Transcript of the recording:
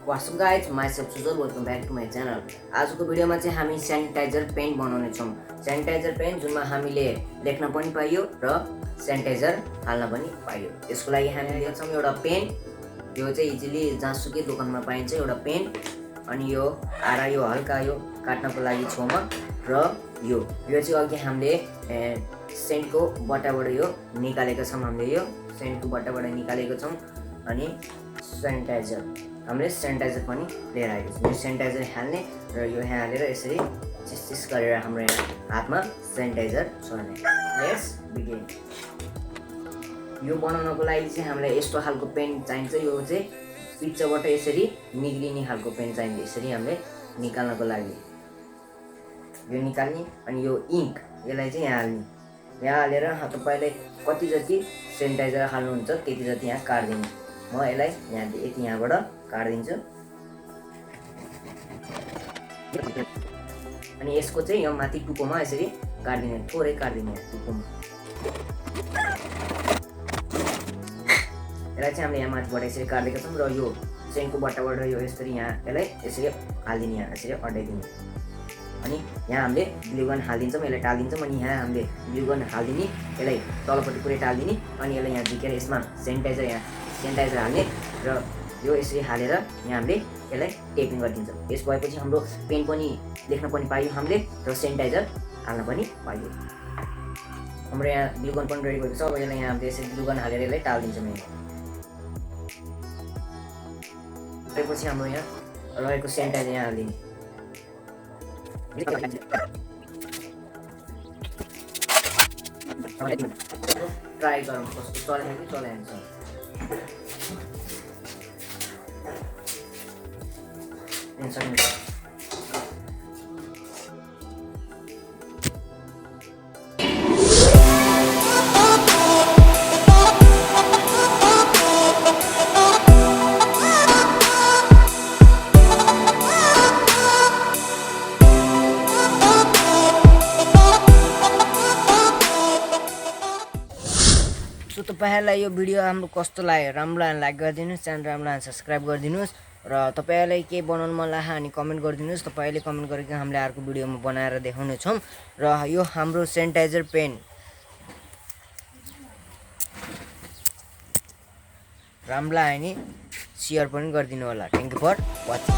What's up guys, myself Sujal, welcome back to my channel. आजको भिडियोमा चाहिँ हामी स्यानिटाइजर पेन बनाउने छौं। स्यानिटाइजर पेन जुनमा हामीले लेख्न पनि पाइयो र स्यानिटाइजर हाल्न पनि पाइयो। यसको लागि हामीले लिएको छौं एउटा पेन। यो चाहिँ इजिली जहाँसुकै दोकानमा पाइन्छ एउटा पेन। अनि यो आरा यो हल्का यो काट्नको लागि छौमा र यो चाहिँ अघि हामीले सेन्टको बट्टाबाट यो निकालेको छौं। हामीले यो सेन्टको बट्टाबाट निकालेको छौं। अनि स्यानिटाइजर हामीले स्यानिटाइजर पनि लिएर आएको छौं। यो स्यानिटाइजर हाल्ने र यो यहाँ हालेर यसरी चिस गरेर हाम्रो हातमा स्यानिटाइजर छर्ने। Let's begin. यो बनाउनको लागि चाहिँ हामीलाई यस्तो खालको पेन चाहिन्छ। यो चाहिँ पिक्चरबाट यसरी निक्लिने खालको पेन चाहिन्छ। यसरी हामीले निकाल्नको लागि यो निकाल्ने। अनि यो इन्क यसलाई चाहिँ यहाँ हाल्ने। यहाँ हालेर तपाईले कति जति स्यानिटाइजर हाल्नुहुन्छ त्यति जति यहाँ काट्दिनु। म यसलाई यहाँ यति यहाँबाट काट्दिन्छु। अनि यसको चाहिँ यो माथि टुप्पोमा यसरी काट्दिने, थोरै काट्दिने टुप्पोमा। यसलाई चाहिँ हामीले यहाँ माथिबाट यसरी काटेका छौं र यो सेन्टको बट्टाबाट यो यसरी यहाँ यसलाई यसरी हाल्दिने, यहाँ यसरी अड्याइदिने। अनि यहाँ हामीले ग्लु गन हाल्दिन्छौँ, यसलाई टाल्दिन्छौँ। अनि यहाँ हामीले ग्लु गन हाल्दिने, यसलाई तलपट्टि पुरै टाल्दिने। अनि यसलाई यहाँ झिकेर यसमा सेनिटाइजर हाल्ने र यो यसरी हालेर यहाँ हामीले यसलाई टेपिङ गरिदिन्छौँ। यस भएपछि हाम्रो पेन पनि लेख्न पनि पाइयो हामीले र सेनिटाइजर हाल्न पनि पाइयो। हाम्रो यहाँ ग्लु गन पनि रेडी भएको छ। अब यसलाई यहाँ हामीले यसरी ग्लु गन हालेर यसलाई टाल्दिन्छौँ। त्यसपछि हाम्रो यहाँ रहेको सेनिटाइजर यहाँ हाल्दिने। ट्राई गरौँ कस्तो चलेन कि चलेन। सो तपाईहरुलाई यो भिडियो हाम्रो कस्तो लाग्यो, राम्रो लाइक गरिदिनुस्, च्यानल राम्रो सब्स्क्राइब गरिदिनुस् र तपाईहरुलाई के बनाउन मन लाग्यो अनि कमेन्ट गरिदिनुस्। तपाईले कमेन्ट गरेको हामीले अर्को भिडियोमा बनाएर देखाउने छौं। र यो हाम्रो स्यानिटाइजर पेन राम्रो लाग्यो नि शेयर पनि गरिदिनु होला। Thank you for watching.